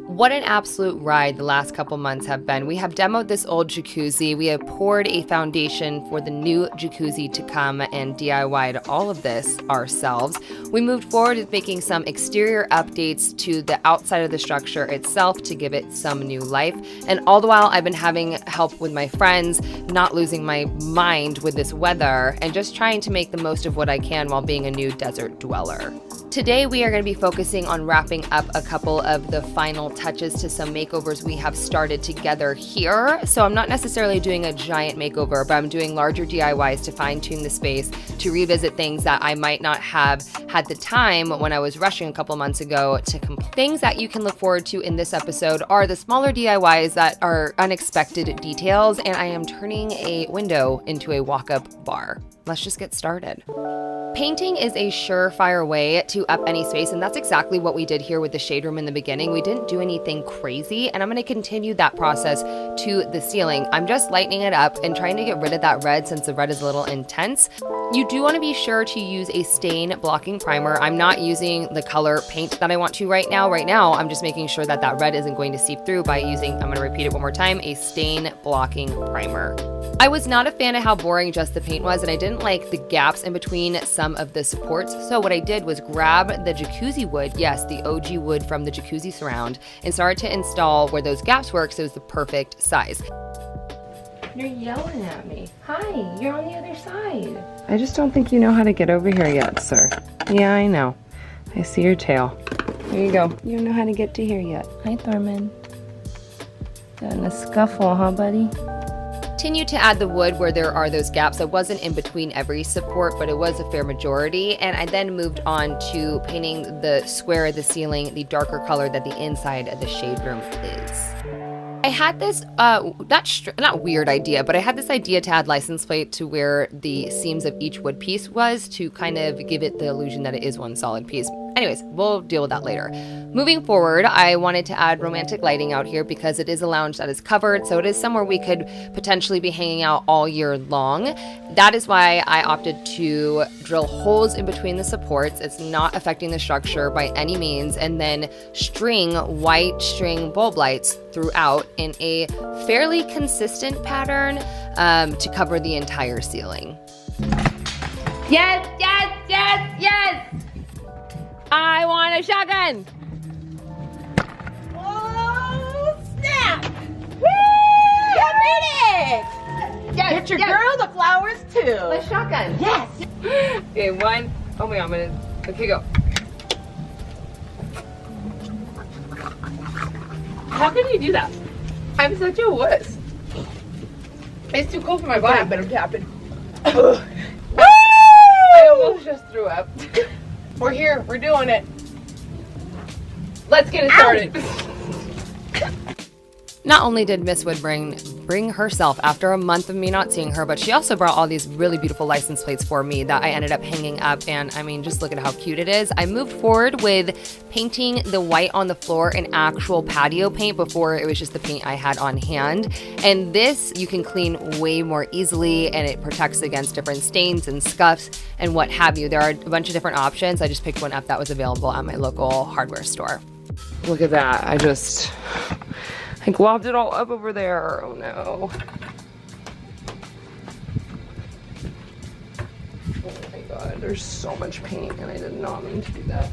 What an absolute ride the last couple months have been. We have demoed this old jacuzzi. We have poured a foundation for the new jacuzzi to come and DIY'd all of this ourselves. We moved forward with making some exterior updates to the outside of the structure itself to give it some new life. And all the while, I've been having help with my friends, not losing my mind with this weather, and just trying to make the most of what I can while being a new desert dweller. Today, we are going to be focusing on wrapping up a couple of the final touches to some makeovers we have started together here. So I'm not necessarily doing a giant makeover, but I'm doing larger DIYs to fine-tune the space, to revisit things that I might not have had the time when I was rushing a couple months ago to complete. Things that you can look forward to in this episode are the smaller DIYs that are unexpected details, and I am turning a window into a walk-up bar. Let's just get started. Painting is a surefire way to up any space, and that's exactly what we did here with the shade room in the beginning. We didn't do anything crazy, and I'm going to continue that process to the ceiling. I'm just lightening it up and trying to get rid of that red since the red is a little intense. You do want to be sure to use a stain blocking primer. I'm not using the color paint that I want to right now. Right now, I'm just making sure that that red isn't going to seep through by using, I'm going to repeat it one more time, a stain blocking primer. I was not a fan of how boring just the paint was, and I didn't like the gaps in between some of the supports. So what I did was grab the jacuzzi wood, yes, the OG wood from the jacuzzi surround, and started to install where those gaps were so it was the perfect size. You're yelling at me. Hi, you're on the other side. I just don't think you know how to get over here yet, sir. Yeah, I know. I see your tail. Here you go. You don't know how to get to here yet. Hi, Thormund. Got in a scuffle, huh, buddy? Continue to add the wood where there are those gaps. It wasn't in between every support, but it was a fair majority. And I then moved on to painting the square of the ceiling the darker color that the inside of the shade room is. I had this, not weird idea, but I had this idea to add license plate to where the seams of each wood piece was to kind of give it the illusion that it is one solid piece. Anyways, we'll deal with that later. Moving forward, I wanted to add romantic lighting out here because it is a lounge that is covered, so it is somewhere we could potentially be hanging out all year long. That is why I opted to drill holes in between the supports. It's not affecting the structure by any means, and then string white string bulb lights throughout in a fairly consistent pattern to cover the entire ceiling. Yes, yes, yes, yes! I want a shotgun! Oh, snap! Woo! You made it! Yes, get your girl the flowers too. A shotgun. Yes. Okay, one. Oh my god, I'm gonna. Okay, go. How can you do that? I'm such a wuss. It's too cold for my body. But I'm tapping. I almost just threw up. We're here. We're doing it. Let's get it started. Not only did Miss Wood bring herself after a month of me not seeing her, but she also brought all these really beautiful license plates for me that I ended up hanging up, and I mean, just look at how cute it is. I moved forward with painting the white on the floor in actual patio paint. Before it was just the paint I had on hand, and this you can clean way more easily, and it protects against different stains and scuffs and what have you. There are a bunch of different options. I just picked one up that was available at my local hardware store. Look at that. I globbed it all up over there. Oh no. Oh my god, there's so much paint and I did not mean to do that.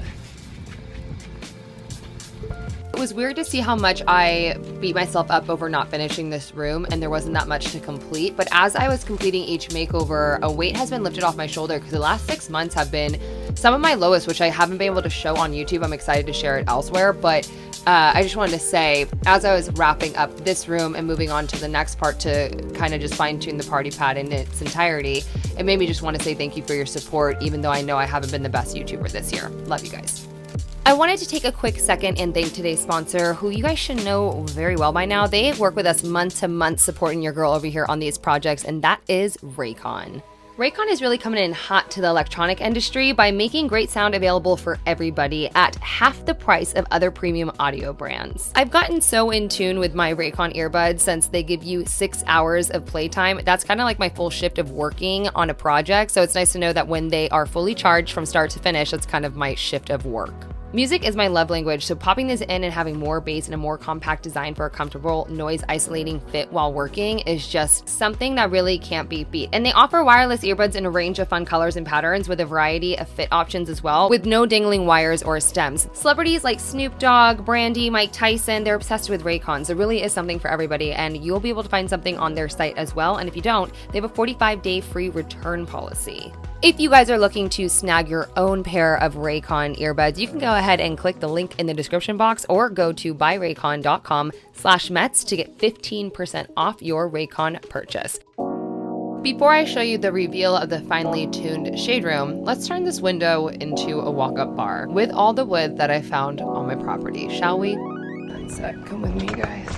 It was weird to see how much I beat myself up over not finishing this room, and there wasn't that much to complete. But as I was completing each makeover, a weight has been lifted off my shoulder because the last 6 months have been some of my lowest, which I haven't been able to show on YouTube. I'm excited to share it elsewhere, but I just wanted to say, as I was wrapping up this room and moving on to the next part to kind of just fine tune the party pad in its entirety, it made me just want to say thank you for your support, even though I know I haven't been the best YouTuber this year. Love you guys. I wanted to take a quick second and thank today's sponsor, who you guys should know very well by now. They work with us month to month supporting your girl over here on these projects, and that is Raycon. Raycon is really coming in hot to the electronic industry by making great sound available for everybody at half the price of other premium audio brands. I've gotten so in tune with my Raycon earbuds since they give you 6 hours of playtime. That's kind of like my full shift of working on a project, so it's nice to know that when they are fully charged from start to finish, it's kind of my shift of work. Music is my love language, so popping this in and having more bass and a more compact design for a comfortable noise isolating fit while working is just something that really can't be beat. And they offer wireless earbuds in a range of fun colors and patterns with a variety of fit options as well, with no dangling wires or stems. Celebrities like Snoop Dogg, Brandy, Mike Tyson, they're obsessed with Raycons. There really is something for everybody, and you'll be able to find something on their site as well. And if you don't, they have a 45-day free return policy. If you guys are looking to snag your own pair of Raycon earbuds, you can go ahead and click the link in the description box or go to buyraycon.com/Metz to get 15% off your Raycon purchase. Before I show you the reveal of the finely tuned shade room, let's turn this window into a walk-up bar with all the wood that I found on my property, shall we? One sec, come with me, guys.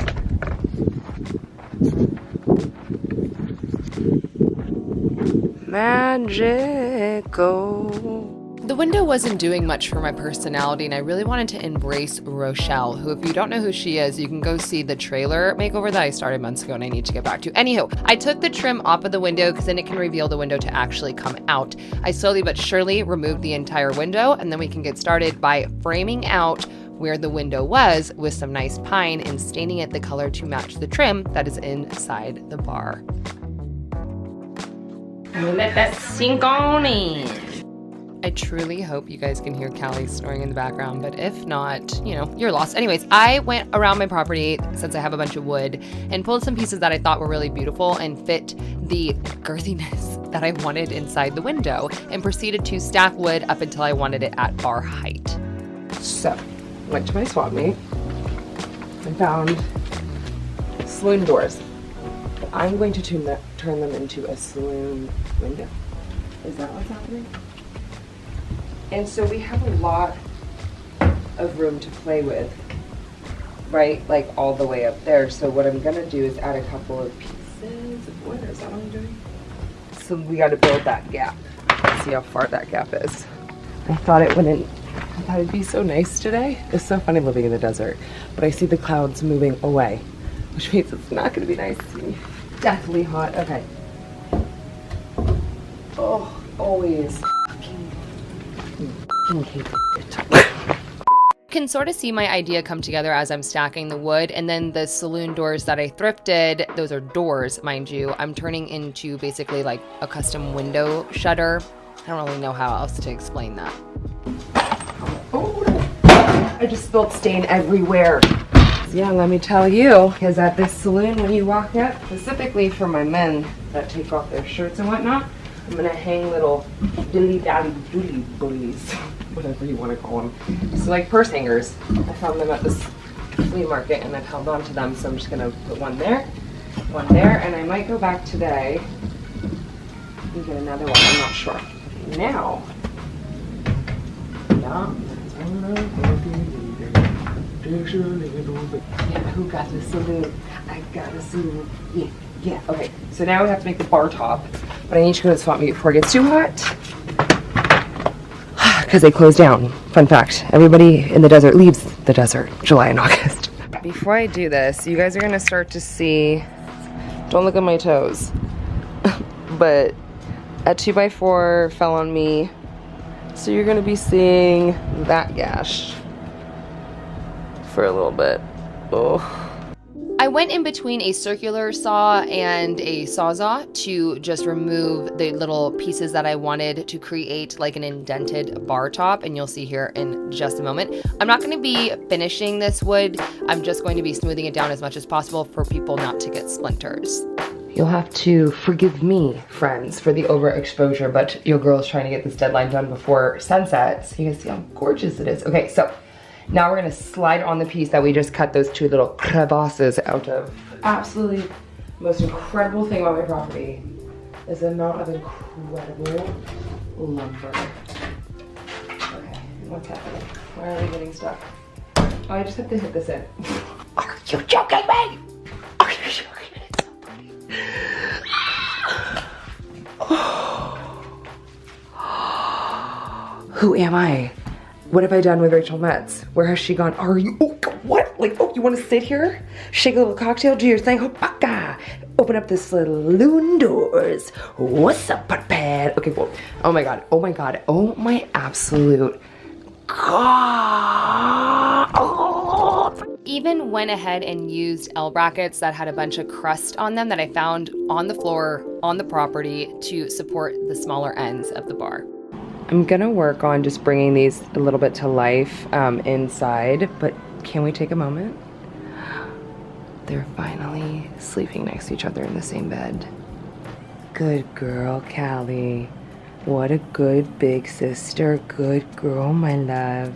Magical. The window wasn't doing much for my personality, and I really wanted to embrace Rochelle, who, if you don't know who she is, you can go see the trailer makeover that I started months ago and I need to get back to. Anywho, I took the trim off of the window because then it can reveal the window to actually come out. I slowly but surely removed the entire window, and then we can get started by framing out where the window was with some nice pine and staining it the color to match the trim that is inside the bar. Let that sink on in. I truly hope you guys can hear Callie snoring in the background, but if not, you know, you're lost. Anyways, I went around my property, since I have a bunch of wood, and pulled some pieces that I thought were really beautiful and fit the girthiness that I wanted inside the window, and proceeded to stack wood up until I wanted it at bar height. So, went to my swap meet and found saloon doors. I'm going to turn them into a saloon window. Is that what's happening? And so we have a lot of room to play with, right? Like all the way up there. So what I'm gonna do is add a couple of pieces of wood. Is that what I'm doing? So we gotta build that gap. Let's see how far that gap is. I thought it'd be so nice today. It's so funny living in the desert, but I see the clouds moving away, which means it's not gonna be nice. It's gonna be deathly hot. Okay. Oh, always. Can sort of see my idea come together as I'm stacking the wood, and then the saloon doors that I thrifted, those are doors, mind you, I'm turning into basically like a custom window shutter. I don't really know how else to explain that. Oh, I just spilled stain everywhere. Yeah, let me tell you, because at this saloon, when you walk up, specifically for my men that take off their shirts and whatnot, I'm gonna hang little dilly-dally dooley bullies, whatever you want to call them. So like purse hangers. I found them at this flea market and I've held on to them, so I'm just gonna put one there, and I might go back today and get another one, I'm not sure. Now, yeah, who got the saloon? I got a saloon. Yeah, okay. So now we have to make the bar top, but I need to go to the swap meet before it gets too hot, because they close down. Fun fact, everybody in the desert leaves the desert July and August. Before I do this, you guys are gonna start to see, don't look at my toes, but a 2x4 fell on me, so you're gonna be seeing that gash for a little bit. Oh. I went in between a circular saw and a sawzall to just remove the little pieces that I wanted to create like an indented bar top, and you'll see here in just a moment. I'm not going to be finishing this wood. I'm just going to be smoothing it down as much as possible for people not to get splinters. You'll have to forgive me, friends, for the overexposure, but your girl is trying to get this deadline done before sunset, so you can see how gorgeous it is. Okay, so now we're gonna slide on the piece that we just cut those two little crevasses out of. Absolutely most incredible thing about my property is the amount of incredible lumber. Okay, what's happening? Why are we getting stuck? Oh, I just have to hit this in. Are you joking me? Are you joking me? It's so pretty. Who am I? What have I done with Rachel Metz? Where has she gone? Are you, oh, what? Like, oh, you want to sit here? Shake a little cocktail, do your thing, hopaka. Open up the saloon doors. What's up, butt pad? Okay, cool. Oh my God, oh my God, oh my absolute Even went ahead and used L brackets that had a bunch of crust on them that I found on the floor on the property to support the smaller ends of the bar. I'm gonna work on just bringing these a little bit to life inside, but can we take a moment? They're finally sleeping next to each other in the same bed. Good girl, Callie. What a good big sister. Good girl, my love.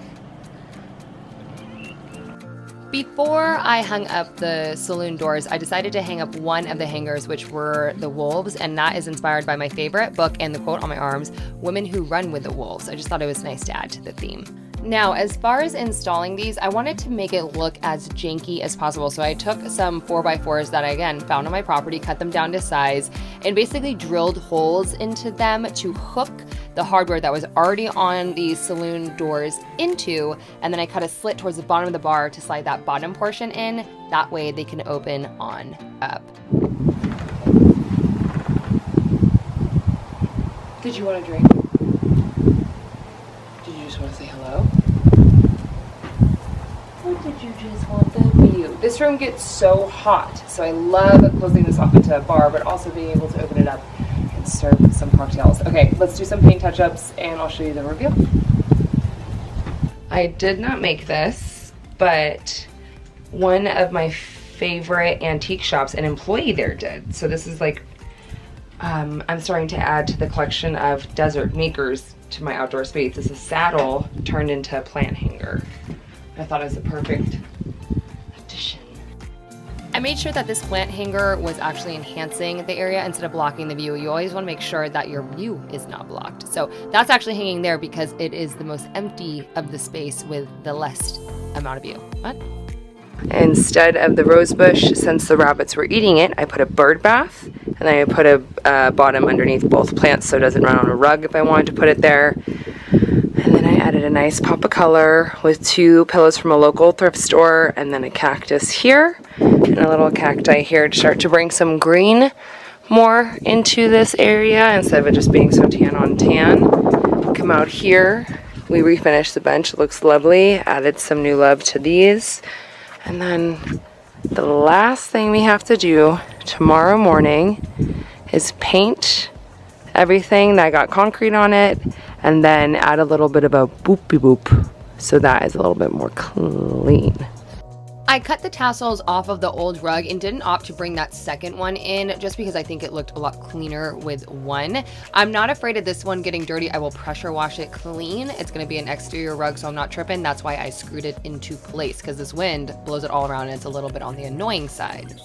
Before I hung up the saloon doors, I decided to hang up one of the hangers, which were the wolves, and that is inspired by my favorite book and the quote on my arms, Women Who Run with the Wolves. I just thought it was nice to add to the theme. Now, as far as installing these, I wanted to make it look as janky as possible. So I took some 4x4s that I, again, found on my property, cut them down to size, and basically drilled holes into them to hook the hardware that was already on the saloon doors into, and then I cut a slit towards the bottom of the bar to slide that bottom portion in. That way they can open on up. Did you want a drink? Did you just want to say hello? Or did you just want the view? This room gets so hot, so I love closing this off into a bar, but also being able to open it up and serve some cocktails. Okay, let's do some paint touch-ups and I'll show you the review. I did not make this, but one of my favorite antique shops, an employee there did. So this is like, I'm starting to add to the collection of desert makers to my outdoor space. This is a saddle turned into a plant hanger. I thought it was a perfect addition. I made sure that this plant hanger was actually enhancing the area instead of blocking the view. You always want to make sure that your view is not blocked. So that's actually hanging there because it is the most empty of the space with the least amount of view. What? Instead of the rose bush, since the rabbits were eating it, I put a bird bath, and I put a bottom underneath both plants so it doesn't run on a rug if I wanted to put it there. And then I added a nice pop of color with 2 pillows from a local thrift store, and then a cactus here, and a little cacti here to start to bring some green more into this area instead of it just being so tan on tan. Come out here, we refinished the bench, it looks lovely, added some new love to these. And then the last thing we have to do tomorrow morning is paint everything that got concrete on it and then add a little bit of a boopy boop so that is a little bit more clean. I cut the tassels off of the old rug and didn't opt to bring that second one in just because I think it looked a lot cleaner with one. I'm not afraid of this one getting dirty. I will pressure wash it clean. It's going to be an exterior rug, so I'm not tripping. That's why I screwed it into place because this wind blows it all around and it's a little bit on the annoying side.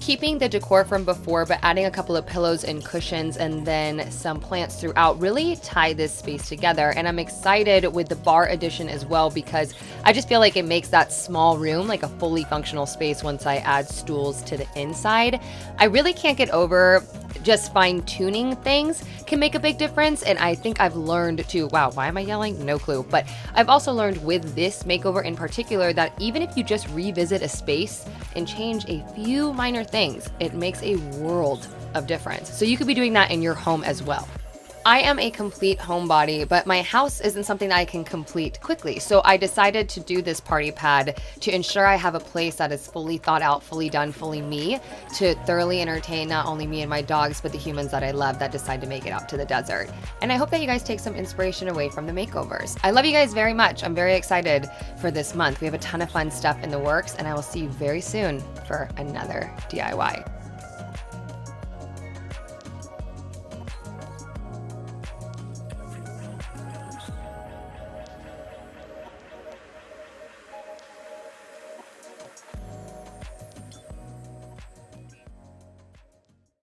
Keeping the decor from before, but adding a couple of pillows and cushions and then some plants throughout really tie this space together. And I'm excited with the bar addition as well because I just feel like it makes that small room like a fully functional space once I add stools to the inside. I really can't get over just fine-tuning things can make a big difference, and I think I've learned to, wow, why am I yelling? No clue. But I've also learned with this makeover in particular that even if you just revisit a space and change a few minor things, it makes a world of difference. So you could be doing that in your home as well. I am a complete homebody, but my house isn't something that I can complete quickly. So I decided to do this party pad to ensure I have a place that is fully thought out, fully done, fully me, to thoroughly entertain not only me and my dogs, but the humans that I love that decide to make it out to the desert. And I hope that you guys take some inspiration away from the makeovers. I love you guys very much. I'm very excited for this month. We have a ton of fun stuff in the works, and I will see you very soon for another DIY.